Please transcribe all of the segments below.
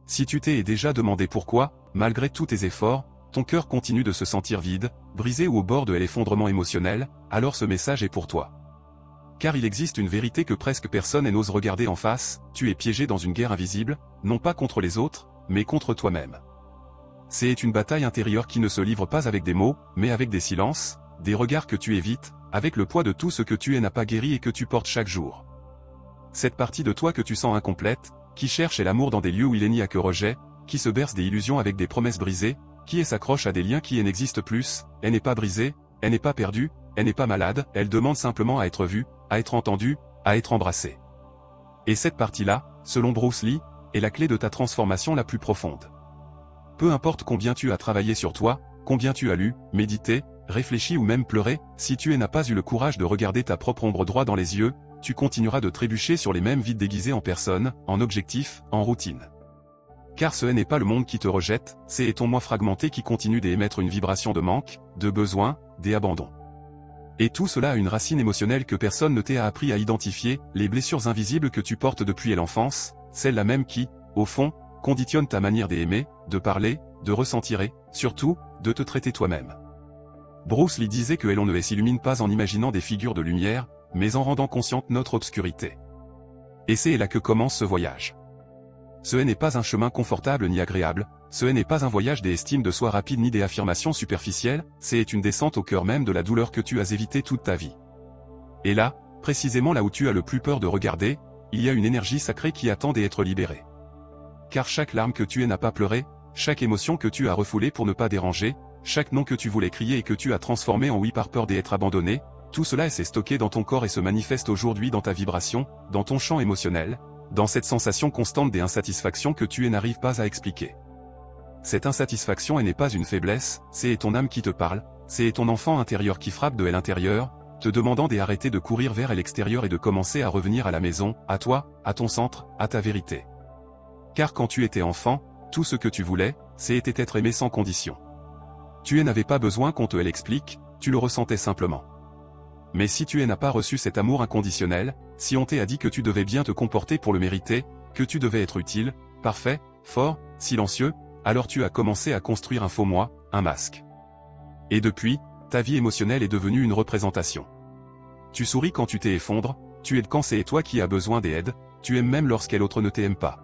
Si tu t'es déjà demandé pourquoi, malgré tous tes efforts, ton cœur continue de se sentir vide, brisé ou au bord de l'effondrement émotionnel, alors ce message est pour toi. Car il existe une vérité que presque personne n'ose regarder en face, tu es piégé dans une guerre invisible, non pas contre les autres, mais contre toi-même. C'est une bataille intérieure qui ne se livre pas avec des mots, mais avec des silences, des regards que tu évites, avec le poids de tout ce que tu n'a pas guéri et que tu portes chaque jour. Cette partie de toi que tu sens incomplète, qui cherche l'amour dans des lieux où il n'y a que rejet, qui se berce des illusions avec des promesses brisées, qui s'accroche à des liens qui n'existent plus, elle n'est pas brisée, elle n'est pas perdue, elle n'est pas malade, elle demande simplement à être vue, à être entendue, à être embrassée. Et cette partie-là, selon Bruce Lee, est la clé de ta transformation la plus profonde. Peu importe combien tu as travaillé sur toi, combien tu as lu, médité, réfléchi ou même pleuré, si tu n'as pas eu le courage de regarder ta propre ombre droit dans les yeux, tu continueras de trébucher sur les mêmes vides déguisés en personne, en objectif, en routine. Car ce n'est pas le monde qui te rejette, c'est ton moi fragmenté qui continue d'émettre une vibration de manque, de besoin, d'abandon. Et tout cela a une racine émotionnelle que personne ne t'a appris à identifier, les blessures invisibles que tu portes depuis l'enfance, celles-là même qui, au fond, conditionnent ta manière d'aimer, de parler, de ressentir et, surtout, de te traiter toi-même. Bruce Lee disait que l'on ne s'illumine pas en imaginant des figures de lumière, mais en rendant consciente notre obscurité. Et c'est là que commence ce voyage. Ce n'est pas un chemin confortable ni agréable, ce n'est pas un voyage d'estime de soi rapide ni des affirmations superficielles, c'est une descente au cœur même de la douleur que tu as évitée toute ta vie. Et là, précisément là où tu as le plus peur de regarder, il y a une énergie sacrée qui attend d'être libérée. Car chaque larme que tu n'as pas pleurée, chaque émotion que tu as refoulée pour ne pas déranger, chaque nom que tu voulais crier et que tu as transformé en oui par peur d'être abandonné, tout cela s'est stocké dans ton corps et se manifeste aujourd'hui dans ta vibration, dans ton champ émotionnel, dans cette sensation constante d'insatisfaction que tu n'arrives pas à expliquer. Cette insatisfaction n'est pas une faiblesse, c'est ton âme qui te parle, c'est ton enfant intérieur qui frappe de l'intérieur, te demandant d'arrêter de courir vers l'extérieur et de commencer à revenir à la maison, à toi, à ton centre, à ta vérité. Car quand tu étais enfant, tout ce que tu voulais, c'était être aimé sans condition. Tu n'avais pas besoin qu'on te l'explique, tu le ressentais simplement. Mais si tu n'as pas reçu cet amour inconditionnel, si on t'a dit que tu devais bien te comporter pour le mériter, que tu devais être utile, parfait, fort, silencieux, alors tu as commencé à construire un faux moi, un masque. Et depuis, ta vie émotionnelle est devenue une représentation. Tu souris quand tu t'effondres, tu aides quand c'est toi qui as besoin d'aide, tu aimes même lorsqu'elle autre ne t'aime pas.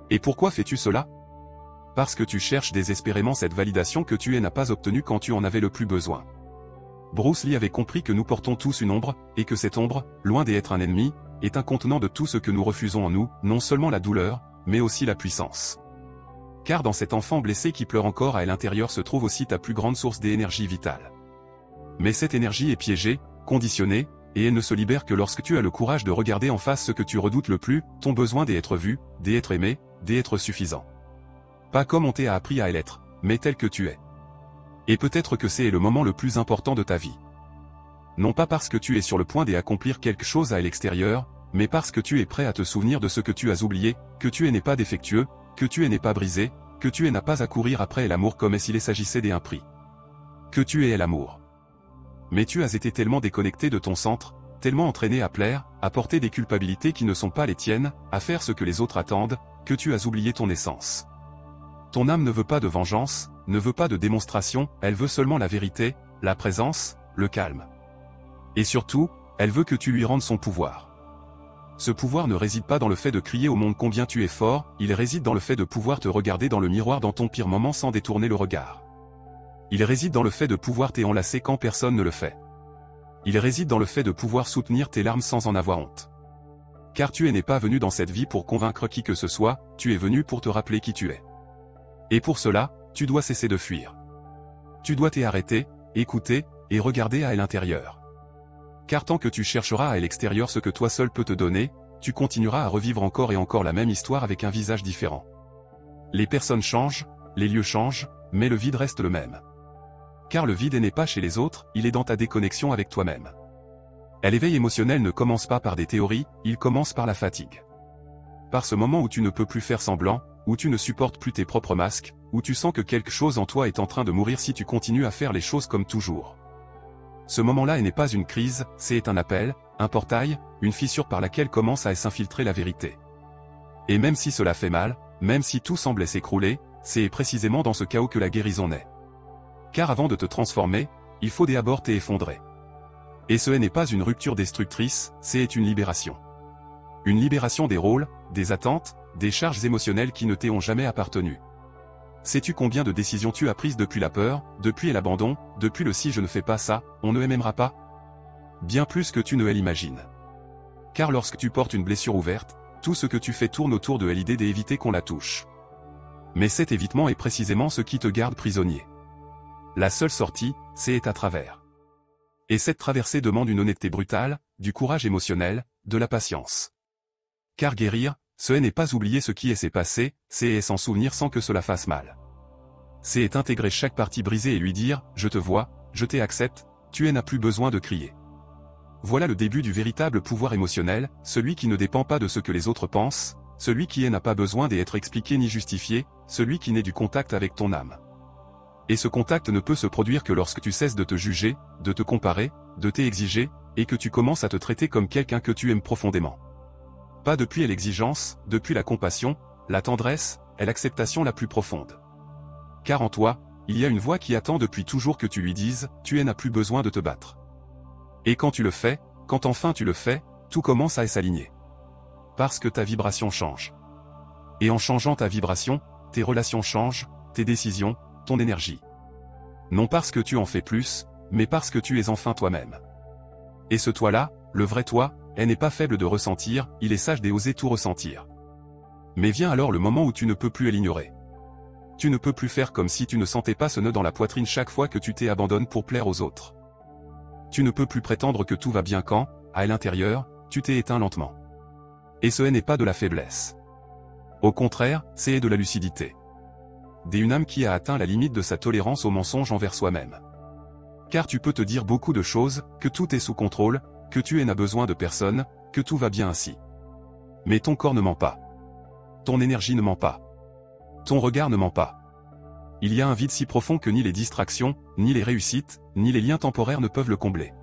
Et pourquoi fais-tu cela? Parce que tu cherches désespérément cette validation que tu n'as pas obtenue quand tu en avais le plus besoin. Bruce Lee avait compris que nous portons tous une ombre, et que cette ombre, loin d'être un ennemi, est un contenant de tout ce que nous refusons en nous, non seulement la douleur, mais aussi la puissance. Car dans cet enfant blessé qui pleure encore à l'intérieur se trouve aussi ta plus grande source d'énergie vitale. Mais cette énergie est piégée, conditionnée, et elle ne se libère que lorsque tu as le courage de regarder en face ce que tu redoutes le plus, ton besoin d'être vu, d'être aimé, d'être suffisant. Pas comme on t'a appris à l'être, mais tel que tu es. Et peut-être que c'est le moment le plus important de ta vie. Non pas parce que tu es sur le point d'accomplir quelque chose à l'extérieur, mais parce que tu es prêt à te souvenir de ce que tu as oublié, que tu n'es pas défectueux, que tu n'es pas brisé, que tu n'as pas à courir après l'amour comme s'il s'agissait d'un prix. Que tu es l'amour. Mais tu as été tellement déconnecté de ton centre, tellement entraîné à plaire, à porter des culpabilités qui ne sont pas les tiennes, à faire ce que les autres attendent, que tu as oublié ton essence. Ton âme ne veut pas de vengeance, ne veut pas de démonstration, elle veut seulement la vérité, la présence, le calme. Et surtout, elle veut que tu lui rendes son pouvoir. Ce pouvoir ne réside pas dans le fait de crier au monde combien tu es fort, il réside dans le fait de pouvoir te regarder dans le miroir dans ton pire moment sans détourner le regard. Il réside dans le fait de pouvoir t'enlacer quand personne ne le fait. Il réside dans le fait de pouvoir soutenir tes larmes sans en avoir honte. Car tu n'es pas venu dans cette vie pour convaincre qui que ce soit, tu es venu pour te rappeler qui tu es. Et pour cela, tu dois cesser de fuir. Tu dois t'arrêter, écouter, et regarder à l'intérieur. Car tant que tu chercheras à l'extérieur ce que toi seul peux te donner, tu continueras à revivre encore et encore la même histoire avec un visage différent. Les personnes changent, les lieux changent, mais le vide reste le même. Car le vide n'est pas chez les autres, il est dans ta déconnexion avec toi-même. L'éveil émotionnel ne commence pas par des théories, il commence par la fatigue. Par ce moment où tu ne peux plus faire semblant, où tu ne supportes plus tes propres masques, où tu sens que quelque chose en toi est en train de mourir si tu continues à faire les choses comme toujours. Ce moment-là n'est pas une crise, c'est un appel, un portail, une fissure par laquelle commence à s'infiltrer la vérité. Et même si cela fait mal, même si tout semblait s'écrouler, c'est précisément dans ce chaos que la guérison naît. Car avant de te transformer, il faut d'abord t'effondrer. Et ce n'est pas une rupture destructrice, c'est une libération. Une libération des rôles, des attentes, des charges émotionnelles qui ne t'ont jamais appartenu. Sais-tu combien de décisions tu as prises depuis la peur, depuis l'abandon, depuis le si je ne fais pas ça, on ne m'aimera pas? Bien plus que tu ne l'imagines. Car lorsque tu portes une blessure ouverte, tout ce que tu fais tourne autour de l'idée d'éviter qu'on la touche. Mais cet évitement est précisément ce qui te garde prisonnier. La seule sortie, c'est à travers. Et cette traversée demande une honnêteté brutale, du courage émotionnel, de la patience. Car guérir, ce n'est pas oublier ce qui s'est passé, c'est s'en souvenir sans que cela fasse mal. C'est intégrer chaque partie brisée et lui dire « Je te vois, je t'accepte, tu n'as plus besoin de crier ». Voilà le début du véritable pouvoir émotionnel, celui qui ne dépend pas de ce que les autres pensent, celui qui n'a pas besoin d'être expliqué ni justifié, celui qui naît du contact avec ton âme. Et ce contact ne peut se produire que lorsque tu cesses de te juger, de te comparer, de t'exiger, et que tu commences à te traiter comme quelqu'un que tu aimes profondément. Pas depuis l'exigence, depuis la compassion, la tendresse, et l'acceptation la plus profonde. Car en toi, il y a une voix qui attend depuis toujours que tu lui dises « Tu n'as plus besoin de te battre ». Et quand tu le fais, quand enfin tu le fais, tout commence à s'aligner. Parce que ta vibration change. Et en changeant ta vibration, tes relations changent, tes décisions, ton énergie. Non parce que tu en fais plus, mais parce que tu es enfin toi-même. Et ce toi-là, le vrai toi, elle n'est pas faible de ressentir, il est sage d'oser tout ressentir. Mais vient alors le moment où tu ne peux plus l'ignorer. Tu ne peux plus faire comme si tu ne sentais pas ce nœud dans la poitrine chaque fois que tu t'abandonnes pour plaire aux autres. Tu ne peux plus prétendre que tout va bien quand, à l'intérieur, tu t'es éteint lentement. Et ce n'est pas de la faiblesse. Au contraire, c'est de la lucidité. D'une âme qui a atteint la limite de sa tolérance au mensonge envers soi-même. Car tu peux te dire beaucoup de choses, que tout est sous contrôle, que tu n'as besoin de personne, que tout va bien ainsi. Mais ton corps ne ment pas. Ton énergie ne ment pas. Ton regard ne ment pas. Il y a un vide si profond que ni les distractions, ni les réussites, ni les liens temporaires ne peuvent le combler.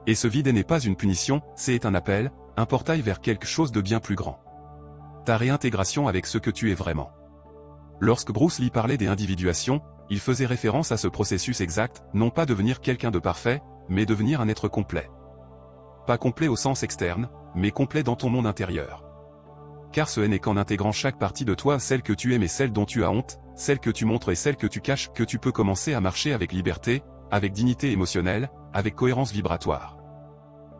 Et ce vide n'est pas une punition, c'est un appel, un portail vers quelque chose de bien plus grand. Ta réintégration avec ce que tu es vraiment. Lorsque Bruce Lee parlait des individuations, il faisait référence à ce processus exact, non pas devenir quelqu'un de parfait, mais devenir un être complet. Pas complet au sens externe, mais complet dans ton monde intérieur. Car ce n'est qu'en intégrant chaque partie de toi, celle que tu aimes et celle dont tu as honte, celle que tu montres et celle que tu caches, que tu peux commencer à marcher avec liberté, avec dignité émotionnelle, avec cohérence vibratoire.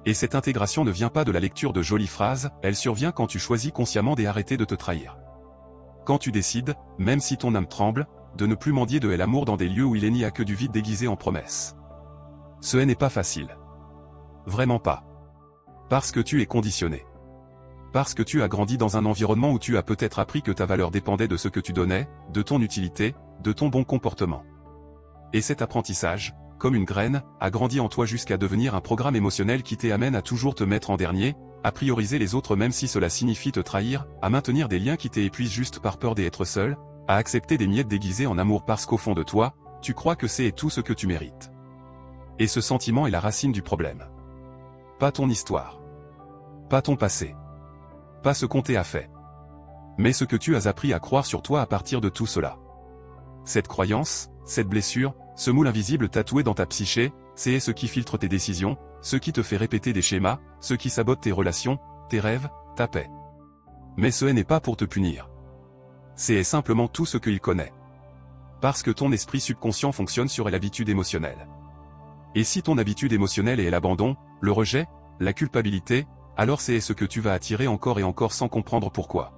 Et cette intégration ne vient pas de la lecture de jolies phrases, elle survient quand tu choisis consciemment d'arrêter de te trahir. Quand tu décides, même si ton âme tremble, de ne plus mendier de l'amour dans des lieux où il n'y a que du vide déguisé en promesses. Ce n'est pas facile. Vraiment pas. Parce que tu es conditionné. Parce que tu as grandi dans un environnement où tu as peut-être appris que ta valeur dépendait de ce que tu donnais, de ton utilité, de ton bon comportement. Et cet apprentissage, comme une graine, a grandi en toi jusqu'à devenir un programme émotionnel qui t'amène à toujours te mettre en dernier, à prioriser les autres même si cela signifie te trahir, à maintenir des liens qui t'épuisent juste par peur d'être seul, à accepter des miettes déguisées en amour parce qu'au fond de toi, tu crois que c'est tout ce que tu mérites. Et ce sentiment est la racine du problème. Pas ton histoire. Pas ton passé. Pas ce qu'on t'a fait. Mais ce que tu as appris à croire sur toi à partir de tout cela. Cette croyance, cette blessure, ce moule invisible tatoué dans ta psyché, c'est ce qui filtre tes décisions, ce qui te fait répéter des schémas, ce qui sabote tes relations, tes rêves, ta paix. Mais ce n'est pas pour te punir. C'est simplement tout ce qu'il connaît. Parce que ton esprit subconscient fonctionne sur l'habitude émotionnelle. Et si ton habitude émotionnelle est l'abandon, le rejet, la culpabilité, alors c'est ce que tu vas attirer encore et encore sans comprendre pourquoi.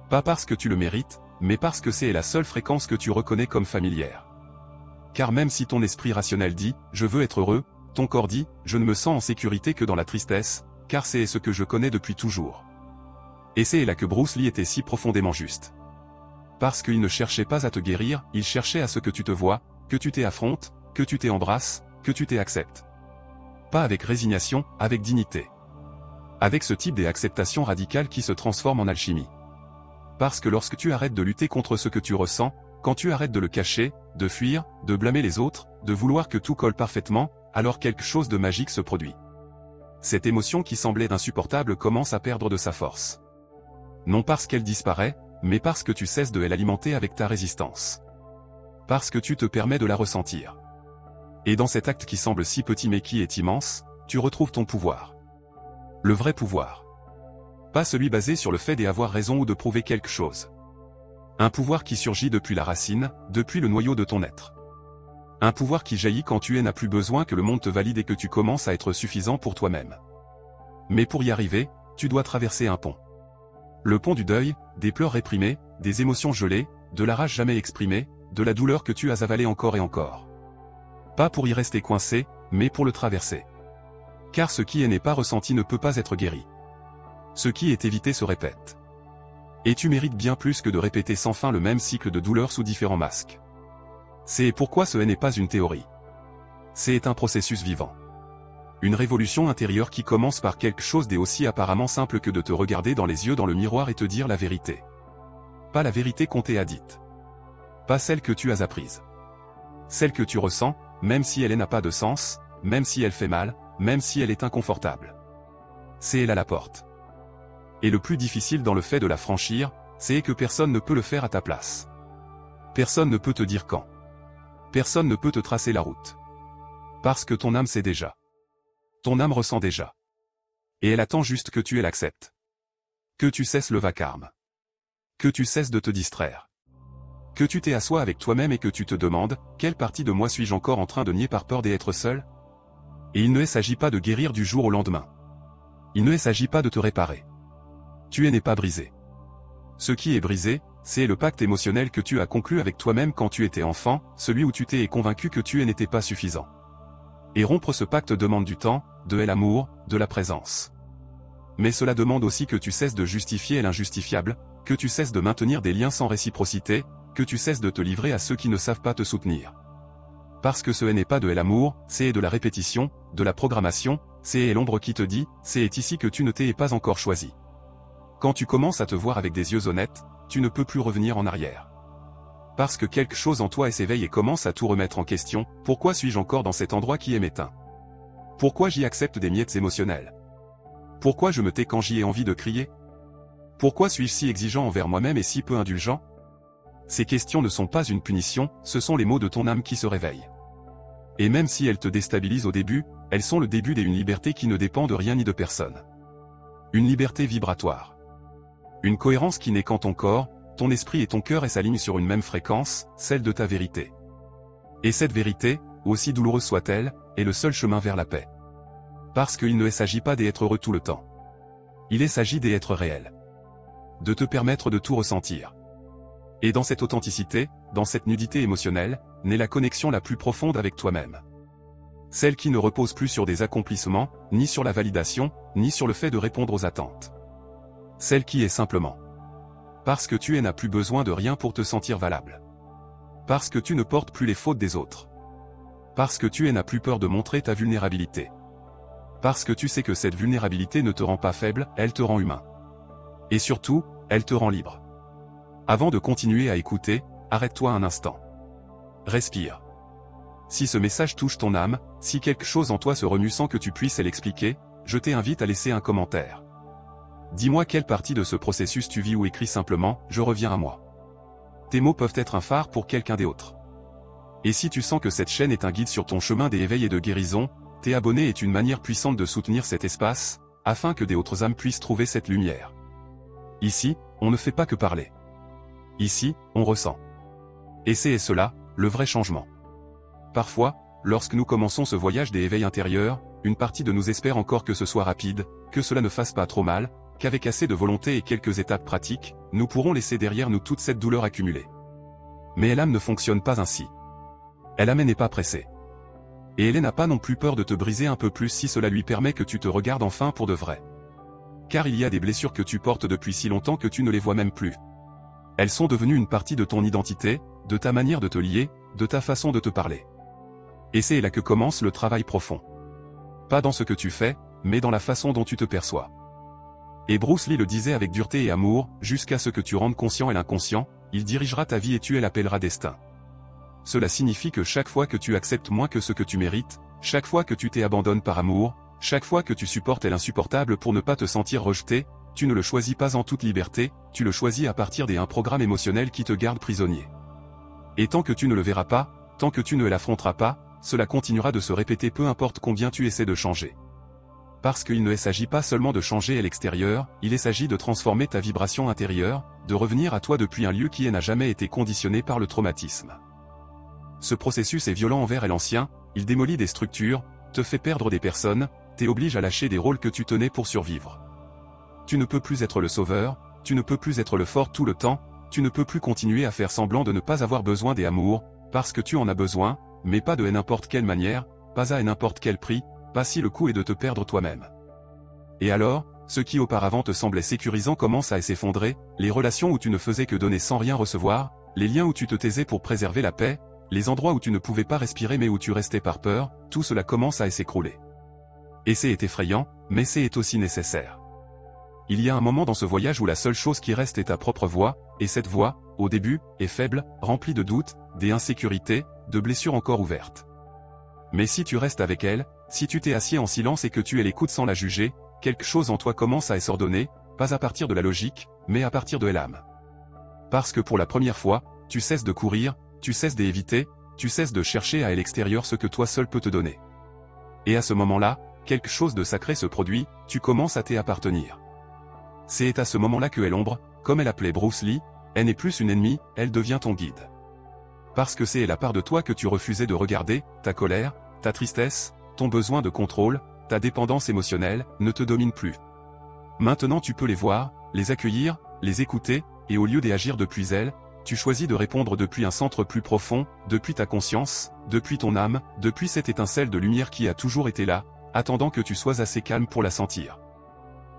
Pas parce que tu le mérites, mais parce que c'est la seule fréquence que tu reconnais comme familière. Car même si ton esprit rationnel dit « je veux être heureux », ton corps dit « je ne me sens en sécurité que dans la tristesse », car c'est ce que je connais depuis toujours. Et c'est là que Bruce Lee était si profondément juste. Parce qu'il ne cherchait pas à te guérir, il cherchait à ce que tu te vois, que tu t'affrontes, que tu t'embrasses, que tu t'acceptes. Pas avec résignation, avec dignité. Avec ce type d'acceptation radicale qui se transforme en alchimie. Parce que lorsque tu arrêtes de lutter contre ce que tu ressens, quand tu arrêtes de le cacher, de fuir, de blâmer les autres, de vouloir que tout colle parfaitement, alors quelque chose de magique se produit. Cette émotion qui semblait insupportable commence à perdre de sa force. Non parce qu'elle disparaît, mais parce que tu cesses de l'alimenter avec ta résistance. Parce que tu te permets de la ressentir. Et dans cet acte qui semble si petit mais qui est immense, tu retrouves ton pouvoir. Le vrai pouvoir. Pas celui basé sur le fait d'avoir raison ou de prouver quelque chose. Un pouvoir qui surgit depuis la racine, depuis le noyau de ton être. Un pouvoir qui jaillit quand tu n'as plus besoin que le monde te valide et que tu commences à être suffisant pour toi-même. Mais pour y arriver, tu dois traverser un pont. Le pont du deuil, des pleurs réprimés, des émotions gelées, de la rage jamais exprimée, de la douleur que tu as avalée encore et encore. Pas pour y rester coincé, mais pour le traverser. Car ce qui n'est pas ressenti ne peut pas être guéri. Ce qui est évité se répète. Et tu mérites bien plus que de répéter sans fin le même cycle de douleur sous différents masques. C'est pourquoi ce n'est pas une théorie. C'est un processus vivant. Une révolution intérieure qui commence par quelque chose d'aussi apparemment simple que de te regarder dans les yeux dans le miroir et te dire la vérité. Pas la vérité qu'on t'a dite. Pas celle que tu as apprise. Celle que tu ressens, même si elle n'a pas de sens, même si elle fait mal, même si elle est inconfortable. C'est elle à la porte. Et le plus difficile dans le fait de la franchir, c'est que personne ne peut le faire à ta place. Personne ne peut te dire quand. Personne ne peut te tracer la route. Parce que ton âme sait déjà. Ton âme ressent déjà. Et elle attend juste que tu l'acceptes. Que tu cesses le vacarme. Que tu cesses de te distraire. Que tu t'assoies avec toi-même et que tu te demandes, quelle partie de moi suis-je encore en train de nier par peur d'être seul? Et il ne s'agit pas de guérir du jour au lendemain. Il ne s'agit pas de te réparer. Tu n'es pas brisé. Ce qui est brisé, c'est le pacte émotionnel que tu as conclu avec toi-même quand tu étais enfant, celui où tu t'es convaincu que tu n'étais pas suffisant. Et rompre ce pacte demande du temps, de l'amour, de la présence. Mais cela demande aussi que tu cesses de justifier l'injustifiable, que tu cesses de maintenir des liens sans réciprocité, que tu cesses de te livrer à ceux qui ne savent pas te soutenir. Parce que ce n'est pas de l'amour, c'est de la répétition, de la programmation, c'est l'ombre qui te dit, c'est ici que tu ne t'es pas encore choisi. Quand tu commences à te voir avec des yeux honnêtes, tu ne peux plus revenir en arrière. Parce que quelque chose en toi s'éveille et commence à tout remettre en question, pourquoi suis-je encore dans cet endroit qui est m'éteint? Pourquoi j'y accepte des miettes émotionnelles? Pourquoi je me tais quand j'y ai envie de crier? Pourquoi suis-je si exigeant envers moi-même et si peu indulgent? Ces questions ne sont pas une punition, ce sont les mots de ton âme qui se réveillent. Et même si elles te déstabilisent au début, elles sont le début d'une liberté qui ne dépend de rien ni de personne. Une liberté vibratoire. Une cohérence qui naît quand ton corps, ton esprit et ton cœur s'alignent sur une même fréquence, celle de ta vérité. Et cette vérité, aussi douloureuse soit-elle, est le seul chemin vers la paix. Parce qu'il ne s'agit pas d'être heureux tout le temps. Il s'agit d'être réel. De te permettre de tout ressentir. Et dans cette authenticité, dans cette nudité émotionnelle, naît la connexion la plus profonde avec toi-même. Celle qui ne repose plus sur des accomplissements, ni sur la validation, ni sur le fait de répondre aux attentes. Celle qui est simplement. Parce que tu n'as plus besoin de rien pour te sentir valable. Parce que tu ne portes plus les fautes des autres. Parce que tu n'as plus peur de montrer ta vulnérabilité. Parce que tu sais que cette vulnérabilité ne te rend pas faible, elle te rend humain. Et surtout, elle te rend libre. Avant de continuer à écouter, arrête-toi un instant. Respire. Si ce message touche ton âme, si quelque chose en toi se remue sans que tu puisses l'expliquer, je t'invite à laisser un commentaire. Dis-moi quelle partie de ce processus tu vis ou écris simplement « Je reviens à moi ». Tes mots peuvent être un phare pour quelqu'un d'autre. Et si tu sens que cette chaîne est un guide sur ton chemin d'éveil et de guérison, t'abonner est une manière puissante de soutenir cet espace, afin que d'autres âmes puissent trouver cette lumière. Ici, on ne fait pas que parler. Ici, on ressent. Et c'est cela, le vrai changement. Parfois, lorsque nous commençons ce voyage d'éveil intérieur, une partie de nous espère encore que ce soit rapide, que cela ne fasse pas trop mal, qu'avec assez de volonté et quelques étapes pratiques, nous pourrons laisser derrière nous toute cette douleur accumulée. Mais l'âme ne fonctionne pas ainsi. Elle n'est pas pressée. Et elle n'a pas non plus peur de te briser un peu plus si cela lui permet que tu te regardes enfin pour de vrai. Car il y a des blessures que tu portes depuis si longtemps que tu ne les vois même plus. Elles sont devenues une partie de ton identité, de ta manière de te lier, de ta façon de te parler. Et c'est là que commence le travail profond. Pas dans ce que tu fais, mais dans la façon dont tu te perçois. Et Bruce Lee le disait avec dureté et amour, jusqu'à ce que tu rendes conscient et l'inconscient, il dirigera ta vie et tu l'appelleras destin. Cela signifie que chaque fois que tu acceptes moins que ce que tu mérites, chaque fois que tu t'abandonnes par amour, chaque fois que tu supportes l'insupportable pour ne pas te sentir rejeté, tu ne le choisis pas en toute liberté, tu le choisis à partir d'un programme émotionnel qui te garde prisonnier. Et tant que tu ne le verras pas, tant que tu ne l'affronteras pas, cela continuera de se répéter peu importe combien tu essaies de changer. Parce qu'il ne s'agit pas seulement de changer à l'extérieur, il s'agit de transformer ta vibration intérieure, de revenir à toi depuis un lieu qui n'a jamais été conditionné par le traumatisme. Ce processus est violent envers l'ancien, il démolit des structures, te fait perdre des personnes, t'oblige à lâcher des rôles que tu tenais pour survivre. Tu ne peux plus être le sauveur, tu ne peux plus être le fort tout le temps, tu ne peux plus continuer à faire semblant de ne pas avoir besoin des amours, parce que tu en as besoin, mais pas de n'importe quelle manière, pas à n'importe quel prix, pas si le coup est de te perdre toi-même. Et alors, ce qui auparavant te semblait sécurisant commence à s'effondrer, les relations où tu ne faisais que donner sans rien recevoir, les liens où tu te taisais pour préserver la paix, les endroits où tu ne pouvais pas respirer mais où tu restais par peur, tout cela commence à s'écrouler. Et c'est effrayant, mais c'est aussi nécessaire. Il y a un moment dans ce voyage où la seule chose qui reste est ta propre voix, et cette voix, au début, est faible, remplie de doutes, d'insécurités, de blessures encore ouvertes. Mais si tu restes avec elle, si tu t'es assis en silence et que tu l'écoutes sans la juger, quelque chose en toi commence à s'ordonner, pas à partir de la logique, mais à partir de l'âme. Parce que pour la première fois, tu cesses de courir, tu cesses d'éviter, tu cesses de chercher à l'extérieur ce que toi seul peux te donner. Et à ce moment-là, quelque chose de sacré se produit, tu commences à t'appartenir. C'est à ce moment-là que l'ombre, comme elle appelait Bruce Lee, elle n'est plus une ennemie, elle devient ton guide. Parce que c'est la part de toi que tu refusais de regarder, ta colère, ta tristesse, ton besoin de contrôle, ta dépendance émotionnelle, ne te domine plus. Maintenant tu peux les voir, les accueillir, les écouter, et au lieu d'agir depuis elles, tu choisis de répondre depuis un centre plus profond, depuis ta conscience, depuis ton âme, depuis cette étincelle de lumière qui a toujours été là, attendant que tu sois assez calme pour la sentir.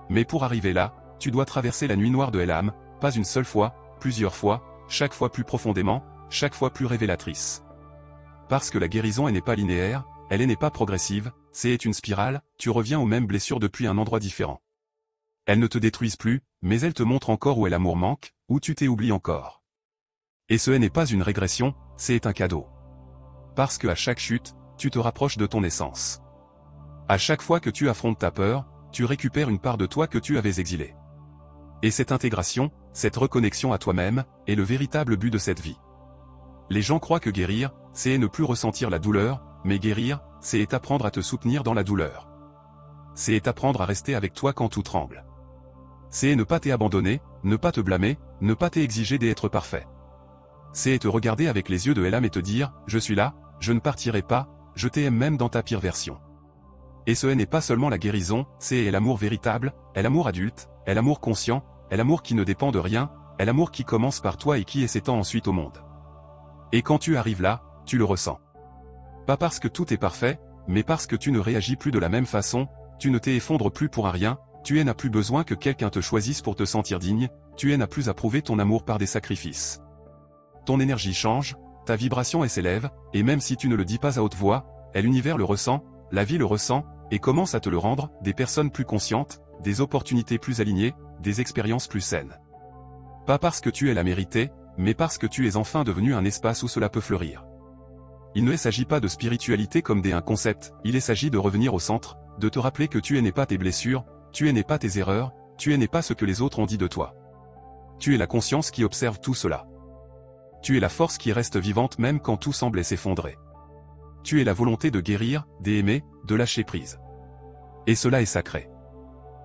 Mais pour arriver là, tu dois traverser la nuit noire de l'âme, pas une seule fois, plusieurs fois, chaque fois plus profondément, chaque fois plus révélatrice. Parce que la guérison n'est pas linéaire, elle n'est pas progressive, c'est une spirale, tu reviens aux mêmes blessures depuis un endroit différent. Elles ne te détruisent plus, mais elles te montrent encore où l'amour manque, où tu t'oublies encore. Et ce n'est pas une régression, c'est un cadeau. Parce que à chaque chute, tu te rapproches de ton essence. À chaque fois que tu affrontes ta peur, tu récupères une part de toi que tu avais exilée. Et cette intégration, cette reconnexion à toi-même, est le véritable but de cette vie. Les gens croient que guérir, c'est ne plus ressentir la douleur, mais guérir, c'est apprendre à te soutenir dans la douleur. C'est apprendre à rester avec toi quand tout tremble. C'est ne pas t'abandonner, ne pas te blâmer, ne pas t'exiger d'être parfait. C'est te regarder avec les yeux de l'âme et te dire, je suis là, je ne partirai pas, je t'aime même dans ta pire version. Et ce n'est pas seulement la guérison, c'est l'amour véritable, l'amour adulte, l'amour conscient, l'amour qui ne dépend de rien, l'amour qui commence par toi et qui s'étend ensuite au monde. Et quand tu arrives là, tu le ressens. Pas parce que tout est parfait, mais parce que tu ne réagis plus de la même façon, tu ne t'effondres plus pour un rien, tu n'as plus besoin que quelqu'un te choisisse pour te sentir digne, tu n'as plus à prouver ton amour par des sacrifices. Ton énergie change, ta vibration s'élève, et même si tu ne le dis pas à haute voix, l'univers le ressent, la vie le ressent, et commence à te le rendre, des personnes plus conscientes, des opportunités plus alignées, des expériences plus saines. Pas parce que tu la mérité, mais parce que tu es enfin devenu un espace où cela peut fleurir. Il ne s'agit pas de spiritualité comme un concept, il s'agit de revenir au centre, de te rappeler que tu n'es pas tes blessures, tu n'es pas tes erreurs, tu n'es pas ce que les autres ont dit de toi. Tu es la conscience qui observe tout cela. Tu es la force qui reste vivante même quand tout semble s'effondrer. Tu es la volonté de guérir, d'aimer, de lâcher prise. Et cela est sacré.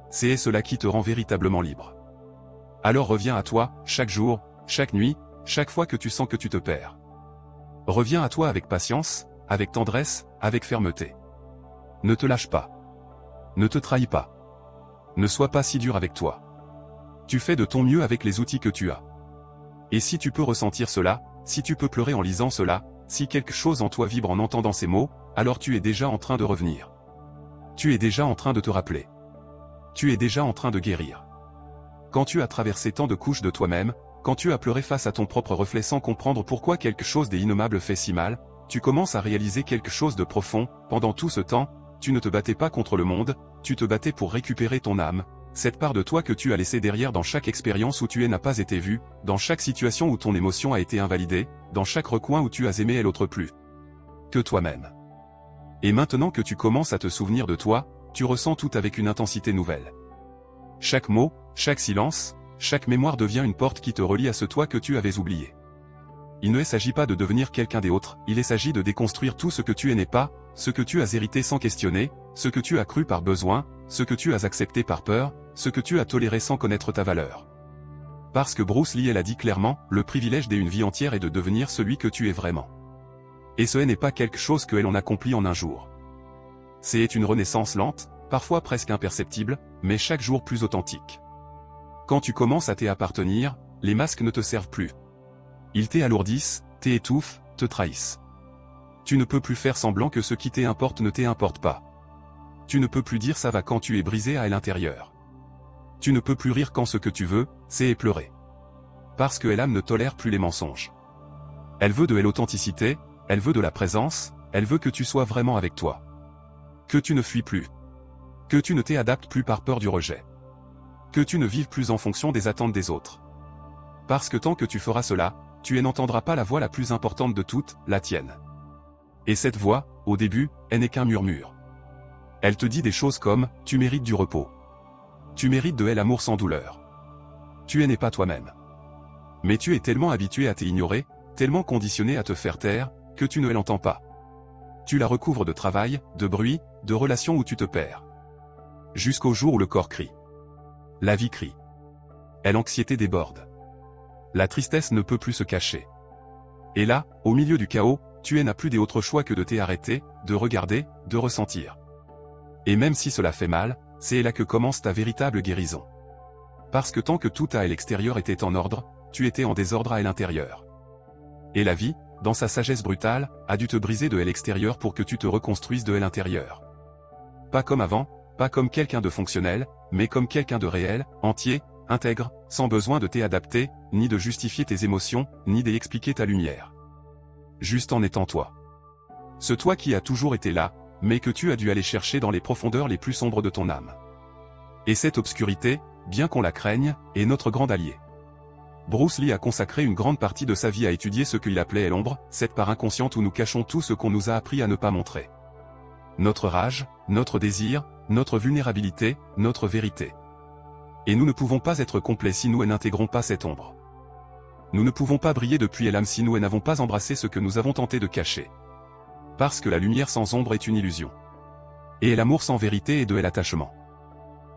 C'est cela qui te rend véritablement libre. Alors reviens à toi, chaque jour, chaque nuit, chaque fois que tu sens que tu te perds. Reviens à toi avec patience, avec tendresse, avec fermeté. Ne te lâche pas. Ne te trahis pas. Ne sois pas si dur avec toi. Tu fais de ton mieux avec les outils que tu as. Et si tu peux ressentir cela, si tu peux pleurer en lisant cela, si quelque chose en toi vibre en entendant ces mots, alors tu es déjà en train de revenir. Tu es déjà en train de te rappeler. Tu es déjà en train de guérir. Quand tu as traversé tant de couches de toi-même, quand tu as pleuré face à ton propre reflet sans comprendre pourquoi quelque chose d'innommable fait si mal, tu commences à réaliser quelque chose de profond. Pendant tout ce temps, tu ne te battais pas contre le monde, tu te battais pour récupérer ton âme, cette part de toi que tu as laissée derrière dans chaque expérience où tu n'as pas été vu, dans chaque situation où ton émotion a été invalidée, dans chaque recoin où tu as aimé l'autre plus que toi-même. Et maintenant que tu commences à te souvenir de toi, tu ressens tout avec une intensité nouvelle. Chaque mot, Chaque silence, chaque mémoire devient une porte qui te relie à ce toi que tu avais oublié. Il ne s'agit pas de devenir quelqu'un d'autre, il s'agit de déconstruire tout ce que tu n'es pas, ce que tu as hérité sans questionner, ce que tu as cru par besoin, ce que tu as accepté par peur, ce que tu as toléré sans connaître ta valeur. Parce que Bruce Lee l'a dit clairement, le privilège d'une vie entière est de devenir celui que tu es vraiment. Et ce n'est pas quelque chose que l'on accomplit en un jour. C'est une renaissance lente, parfois presque imperceptible, mais chaque jour plus authentique. Quand tu commences à t'appartenir, les masques ne te servent plus. Ils t'alourdissent, t'étouffent, te trahissent. Tu ne peux plus faire semblant que ce qui t'importe ne t'importe pas. Tu ne peux plus dire ça va quand tu es brisé à l'intérieur. Tu ne peux plus rire quand ce que tu veux, c'est pleurer. Parce que l'âme ne tolère plus les mensonges. Elle veut de l'authenticité, elle veut de la présence, elle veut que tu sois vraiment avec toi. Que tu ne fuis plus. Que tu ne t'adaptes plus par peur du rejet. Que tu ne vives plus en fonction des attentes des autres. Parce que tant que tu feras cela, tu n'entendras pas la voix la plus importante de toutes, la tienne. Et cette voix, au début, elle n'est qu'un murmure. Elle te dit des choses comme « tu mérites du repos ». Tu mérites de l'amour sans douleur. Tu n'es pas toi-même. Mais tu es tellement habitué à t'ignorer, tellement conditionné à te faire taire, que tu ne l'entends pas. Tu la recouvres de travail, de bruit, de relations où tu te perds. Jusqu'au jour où le corps crie. La vie crie. Et l'anxiété déborde. La tristesse ne peut plus se cacher. Et là, au milieu du chaos, tu n'as plus d'autre choix que de t'arrêter, de regarder, de ressentir. Et même si cela fait mal, c'est là que commence ta véritable guérison. Parce que tant que tout à l'extérieur était en ordre, tu étais en désordre à l'intérieur. Et la vie, dans sa sagesse brutale, a dû te briser de l'extérieur pour que tu te reconstruises de l'intérieur. Pas comme avant, pas comme quelqu'un de fonctionnel, mais comme quelqu'un de réel, entier, intègre, sans besoin de t'adapter, ni de justifier tes émotions, ni d'expliquer ta lumière. Juste en étant toi. Ce toi qui a toujours été là, mais que tu as dû aller chercher dans les profondeurs les plus sombres de ton âme. Et cette obscurité, bien qu'on la craigne, est notre grand allié. Bruce Lee a consacré une grande partie de sa vie à étudier ce qu'il appelait l'ombre, cette part inconsciente où nous cachons tout ce qu'on nous a appris à ne pas montrer. Notre rage, notre désir, notre vulnérabilité, notre vérité. Et nous ne pouvons pas être complets si nous n'intégrons pas cette ombre. Nous ne pouvons pas briller depuis l'âme si nous n'avons pas embrassé ce que nous avons tenté de cacher. Parce que la lumière sans ombre est une illusion. Et l'amour sans vérité est de l'attachement.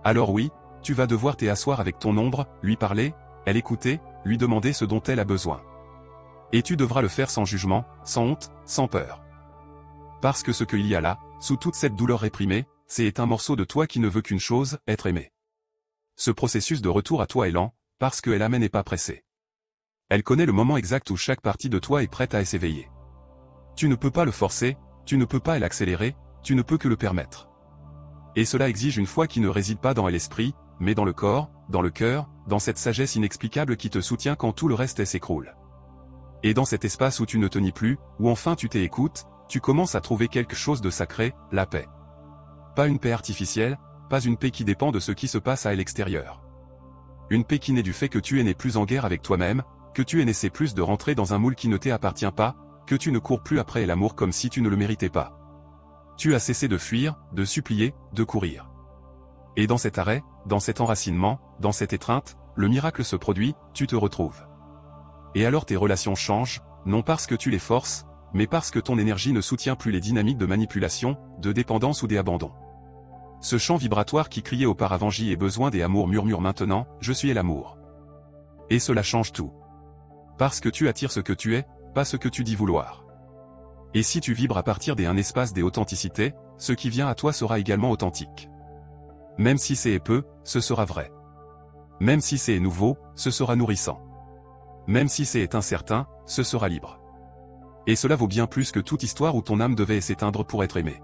Alors oui, tu vas devoir t'asseoir avec ton ombre, lui parler, elle écouter, lui demander ce dont elle a besoin. Et tu devras le faire sans jugement, sans honte, sans peur. Parce que ce qu'il y a là, sous toute cette douleur réprimée, c'est un morceau de toi qui ne veut qu'une chose, être aimé. Ce processus de retour à toi est lent, parce que l'âme n'est pas pressée. Elle connaît le moment exact où chaque partie de toi est prête à s'éveiller. Tu ne peux pas le forcer, tu ne peux pas l'accélérer, tu ne peux que le permettre. Et cela exige une foi qui ne réside pas dans l'esprit, mais dans le corps, dans le cœur, dans cette sagesse inexplicable qui te soutient quand tout le reste s'écroule. Et dans cet espace où tu ne te nies plus, où enfin tu t'écoutes, tu commences à trouver quelque chose de sacré, la paix. Pas une paix artificielle, pas une paix qui dépend de ce qui se passe à l'extérieur. Une paix qui naît du fait que tu n'es plus en guerre avec toi-même, que tu n'essaies plus de rentrer dans un moule qui ne t'appartient pas, que tu ne cours plus après l'amour comme si tu ne le méritais pas. Tu as cessé de fuir, de supplier, de courir. Et dans cet arrêt, dans cet enracinement, dans cette étreinte, le miracle se produit, tu te retrouves. Et alors tes relations changent, non parce que tu les forces, mais parce que ton énergie ne soutient plus les dynamiques de manipulation, de dépendance ou d'abandon. Ce chant vibratoire qui criait auparavant j'y ai besoin des amours murmure maintenant, je suis l'amour. Et cela change tout. Parce que tu attires ce que tu es, pas ce que tu dis vouloir. Et si tu vibres à partir d'un espace d'authenticité, ce qui vient à toi sera également authentique. Même si c'est peu, ce sera vrai. Même si c'est nouveau, ce sera nourrissant. Même si c'est incertain, ce sera libre. Et cela vaut bien plus que toute histoire où ton âme devait s'éteindre pour être aimée.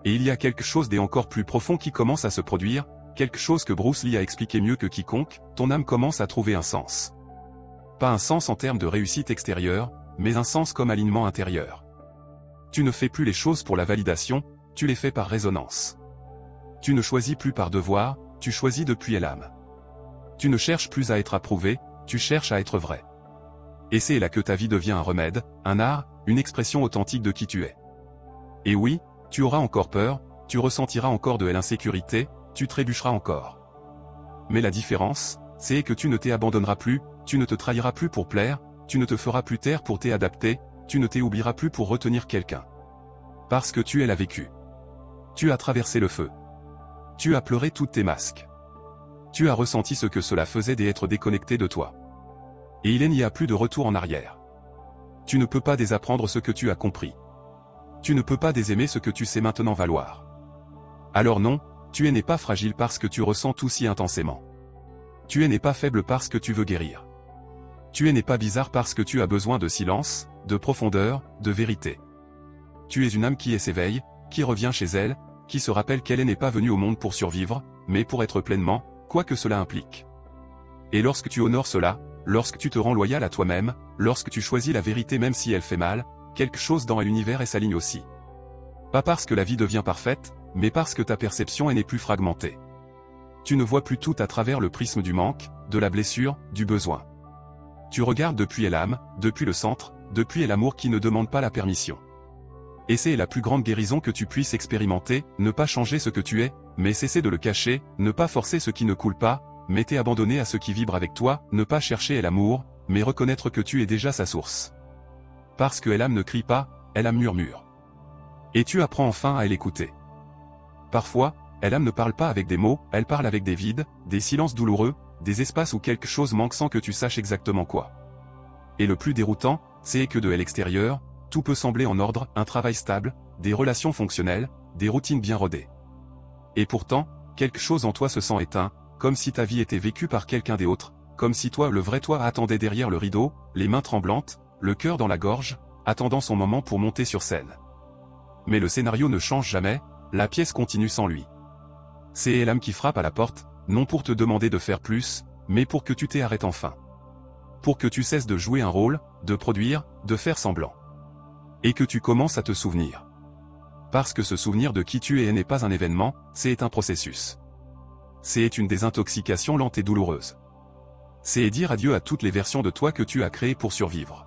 Et il y a quelque chose d'encore plus profond qui commence à se produire, quelque chose que Bruce Lee a expliqué mieux que quiconque, ton âme commence à trouver un sens. Pas un sens en termes de réussite extérieure, mais un sens comme alignement intérieur. Tu ne fais plus les choses pour la validation, tu les fais par résonance. Tu ne choisis plus par devoir, tu choisis depuis l'âme. Tu ne cherches plus à être approuvé, tu cherches à être vrai. Et c'est là que ta vie devient un remède, un art, une expression authentique de qui tu es. Et oui, tu auras encore peur, tu ressentiras encore de l'insécurité, tu trébucheras encore. Mais la différence, c'est que tu ne t'abandonneras plus, tu ne te trahiras plus pour plaire, tu ne te feras plus taire pour t'adapter, tu ne t'oublieras plus pour retenir quelqu'un. Parce que tu l'as vécu. Tu as traversé le feu. Tu as pleuré toutes tes masques. Tu as ressenti ce que cela faisait d'être déconnecté de toi. Et il n'y a plus de retour en arrière. Tu ne peux pas désapprendre ce que tu as compris. Tu ne peux pas désaimer ce que tu sais maintenant valoir. Alors non, tu n'es pas fragile parce que tu ressens tout si intensément. Tu n'es pas faible parce que tu veux guérir. Tu n'es pas bizarre parce que tu as besoin de silence, de profondeur, de vérité. Tu es une âme qui s'éveille, qui revient chez elle, qui se rappelle qu'elle n'est pas venue au monde pour survivre, mais pour être pleinement, quoi que cela implique. Et lorsque tu honores cela, lorsque tu te rends loyal à toi-même, lorsque tu choisis la vérité même si elle fait mal, quelque chose dans l'univers s'aligne aussi. Pas parce que la vie devient parfaite, mais parce que ta perception n'est plus fragmentée. Tu ne vois plus tout à travers le prisme du manque, de la blessure, du besoin. Tu regardes depuis l'âme, depuis le centre, depuis l'amour qui ne demande pas la permission. Et c'est la plus grande guérison que tu puisses expérimenter, ne pas changer ce que tu es, mais cesser de le cacher, ne pas forcer ce qui ne coule pas, mais t'abandonner à ce qui vibre avec toi, ne pas chercher l'amour, mais reconnaître que tu es déjà sa source. Parce que l'âme ne crie pas, l'âme murmure. Et tu apprends enfin à l'écouter. Parfois, l'âme ne parle pas avec des mots, elle parle avec des vides, des silences douloureux, des espaces où quelque chose manque sans que tu saches exactement quoi. Et le plus déroutant, c'est que de l'extérieur, tout peut sembler en ordre, un travail stable, des relations fonctionnelles, des routines bien rodées. Et pourtant, quelque chose en toi se sent éteint, comme si ta vie était vécue par quelqu'un d'autre, comme si toi, le vrai toi, attendait derrière le rideau, les mains tremblantes, le cœur dans la gorge, attendant son moment pour monter sur scène. Mais le scénario ne change jamais, la pièce continue sans lui. C'est l'âme qui frappe à la porte, non pour te demander de faire plus, mais pour que tu t'arrêtes enfin. Pour que tu cesses de jouer un rôle, de produire, de faire semblant. Et que tu commences à te souvenir. Parce que ce souvenir de qui tu es n'est pas un événement, c'est un processus. C'est une désintoxication lente et douloureuse. C'est dire adieu à toutes les versions de toi que tu as créées pour survivre.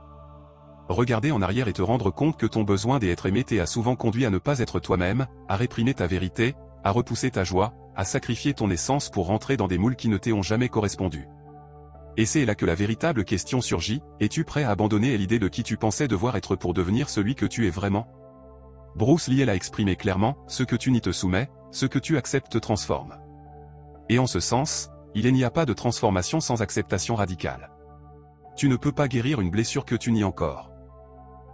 Regarder en arrière et te rendre compte que ton besoin d'être aimé t'a souvent conduit à ne pas être toi-même, à réprimer ta vérité, à repousser ta joie, à sacrifier ton essence pour rentrer dans des moules qui ne t'ont jamais correspondu. Et c'est là que la véritable question surgit, es-tu prêt à abandonner l'idée de qui tu pensais devoir être pour devenir celui que tu es vraiment? Bruce Lee a exprimé clairement, ce que tu n'y te soumets, ce que tu acceptes te transforme. Et en ce sens, il n'y a pas de transformation sans acceptation radicale. Tu ne peux pas guérir une blessure que tu nies encore.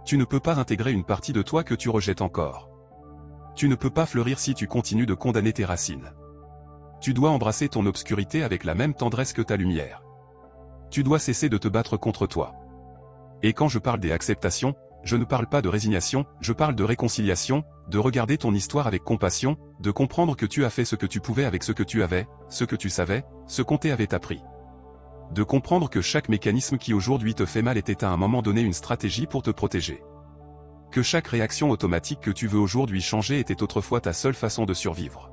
Tu ne peux pas intégrer une partie de toi que tu rejettes encore. Tu ne peux pas fleurir si tu continues de condamner tes racines. Tu dois embrasser ton obscurité avec la même tendresse que ta lumière. Tu dois cesser de te battre contre toi. Et quand je parle d'acceptation, je ne parle pas de résignation, je parle de réconciliation, de regarder ton histoire avec compassion, de comprendre que tu as fait ce que tu pouvais avec ce que tu avais, ce que tu savais, ce qu'on t'avait appris. De comprendre que chaque mécanisme qui aujourd'hui te fait mal était à un moment donné une stratégie pour te protéger. Que chaque réaction automatique que tu veux aujourd'hui changer était autrefois ta seule façon de survivre.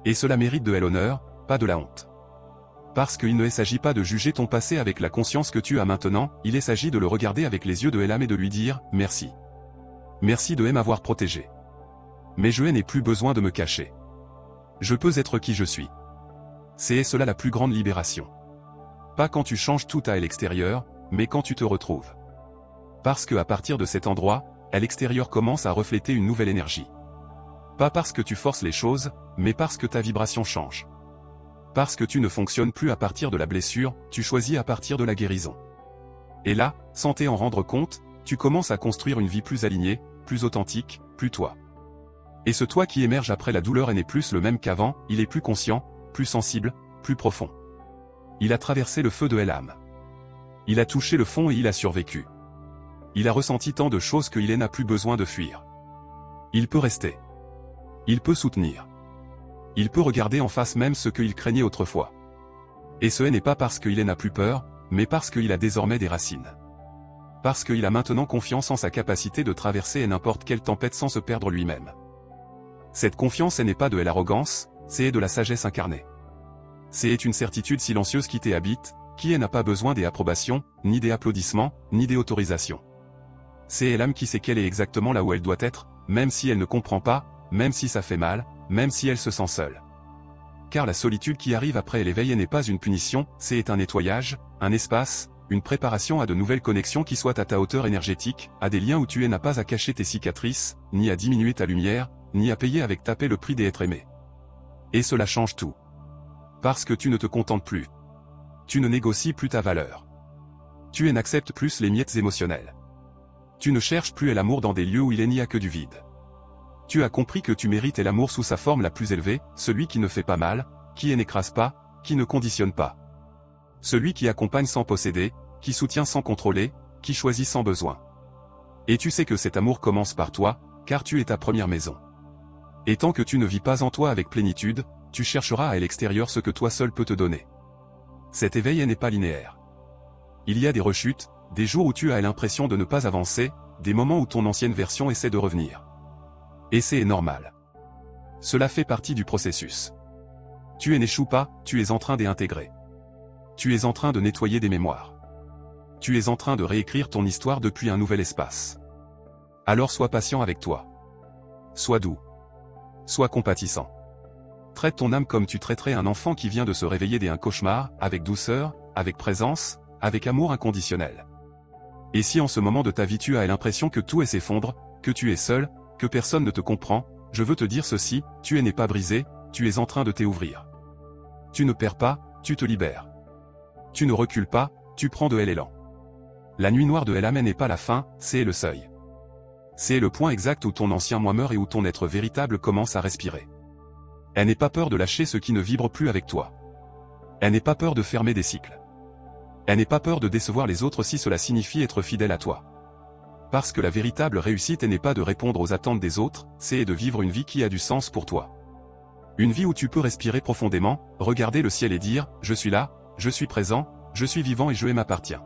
Et cela mérite de l'honneur, pas de la honte. Parce qu'il ne s'agit pas de juger ton passé avec la conscience que tu as maintenant, il s'agit de le regarder avec les yeux de l'âme et de lui dire « Merci. Merci de m'avoir protégé. Mais je n'ai plus besoin de me cacher. Je peux être qui je suis. » C'est cela la plus grande libération. Pas quand tu changes tout à l'extérieur, mais quand tu te retrouves. Parce que à partir de cet endroit, à l'extérieur commence à refléter une nouvelle énergie. Pas parce que tu forces les choses, mais parce que ta vibration change. Parce que tu ne fonctionnes plus à partir de la blessure, tu choisis à partir de la guérison. Et là, sans t'en rendre compte, tu commences à construire une vie plus alignée, plus authentique, plus toi. Et ce toi qui émerge après la douleur n'est plus le même qu'avant, il est plus conscient, plus sensible, plus profond. Il a traversé le feu de l'âme. Il a touché le fond et il a survécu. Il a ressenti tant de choses qu'il n'a plus besoin de fuir. Il peut rester. Il peut soutenir. Il peut regarder en face même ce qu'il craignait autrefois. Et ce n'est pas parce qu'il n'a plus peur, mais parce qu'il a désormais des racines. Parce qu'il a maintenant confiance en sa capacité de traverser n'importe quelle tempête sans se perdre lui-même. Cette confiance n'est pas de l'arrogance, c'est de la sagesse incarnée. C'est une certitude silencieuse qui t'habite, qui n'a pas besoin des approbations, ni des applaudissements, ni des autorisations. C'est l'âme qui sait qu'elle est exactement là où elle doit être, même si elle ne comprend pas, même si ça fait mal, même si elle se sent seule. car la solitude qui arrive après l'éveil n'est pas une punition, c'est un nettoyage, un espace, une préparation à de nouvelles connexions qui soient à ta hauteur énergétique, à des liens où tu n'as pas à cacher tes cicatrices, ni à diminuer ta lumière, ni à payer avec taper le prix d'être aimé. Et cela change tout. Parce que tu ne te contentes plus. Tu ne négocies plus ta valeur. Tu n'acceptes plus les miettes émotionnelles. Tu ne cherches plus l'amour dans des lieux où il n'y a que du vide. Tu as compris que tu mérites l'amour sous sa forme la plus élevée, celui qui ne fait pas mal, qui n'écrase pas, qui ne conditionne pas. Celui qui accompagne sans posséder, qui soutient sans contrôler, qui choisit sans besoin. Et tu sais que cet amour commence par toi, car tu es ta première maison. Et tant que tu ne vis pas en toi avec plénitude, tu chercheras à l'extérieur ce que toi seul peux te donner. Cet éveil n'est pas linéaire. Il y a des rechutes, des jours où tu as l'impression de ne pas avancer, des moments où ton ancienne version essaie de revenir. Et c'est normal. Cela fait partie du processus. Tu n'échoues pas, tu es en train d'intégrer. Tu es en train de nettoyer des mémoires. Tu es en train de réécrire ton histoire depuis un nouvel espace. Alors sois patient avec toi. Sois doux. Sois compatissant. Traite ton âme comme tu traiterais un enfant qui vient de se réveiller d'un cauchemar, avec douceur, avec présence, avec amour inconditionnel. Et si en ce moment de ta vie tu as l'impression que tout s'effondre, que tu es seul, que personne ne te comprend, je veux te dire ceci, tu n'es pas brisé, tu es en train de t'ouvrir. Tu ne perds pas, tu te libères. Tu ne recules pas, tu prends de l'élan. La nuit noire de Elam n'est pas la fin, c'est le seuil. C'est le point exact où ton ancien moi meurt et où ton être véritable commence à respirer. Elle n'est pas peur de lâcher ce qui ne vibre plus avec toi. Elle n'est pas peur de fermer des cycles. Elle n'est pas peur de décevoir les autres si cela signifie être fidèle à toi. Parce que la véritable réussite n'est pas de répondre aux attentes des autres, c'est de vivre une vie qui a du sens pour toi. Une vie où tu peux respirer profondément, regarder le ciel et dire « Je suis là, je suis présent, je suis vivant et je m'appartiens ».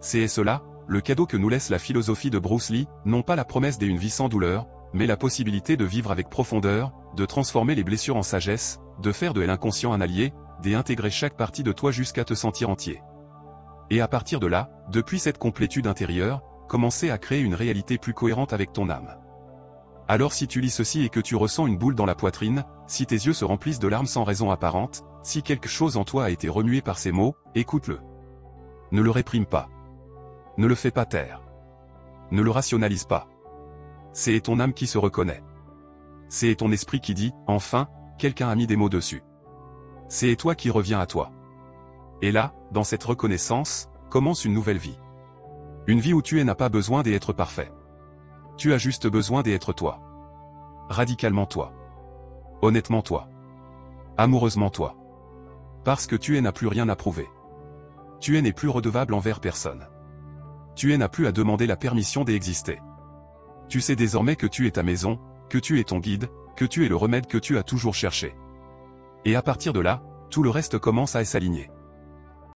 C'est cela, le cadeau que nous laisse la philosophie de Bruce Lee, non pas la promesse d'une vie sans douleur, mais la possibilité de vivre avec profondeur, de transformer les blessures en sagesse, de faire de l'inconscient un allié, d'intégrer chaque partie de toi jusqu'à te sentir entier. Et à partir de là, depuis cette complétude intérieure, commencer à créer une réalité plus cohérente avec ton âme. Alors si tu lis ceci et que tu ressens une boule dans la poitrine, si tes yeux se remplissent de larmes sans raison apparente, si quelque chose en toi a été remué par ces mots, écoute-le. Ne le réprime pas. Ne le fais pas taire. Ne le rationalise pas. C'est ton âme qui se reconnaît. C'est ton esprit qui dit, enfin, quelqu'un a mis des mots dessus. C'est toi qui reviens à toi. Et là, dans cette reconnaissance, commence une nouvelle vie. Une vie où tu n'as pas besoin d'être parfait. Tu as juste besoin d'être toi. Radicalement toi. Honnêtement toi. Amoureusement toi. Parce que tu n'as plus rien à prouver. Tu n'es plus redevable envers personne. Tu n'as plus à demander la permission d'exister. Tu sais désormais que tu es ta maison, que tu es ton guide, que tu es le remède que tu as toujours cherché. Et à partir de là, tout le reste commence à s'aligner.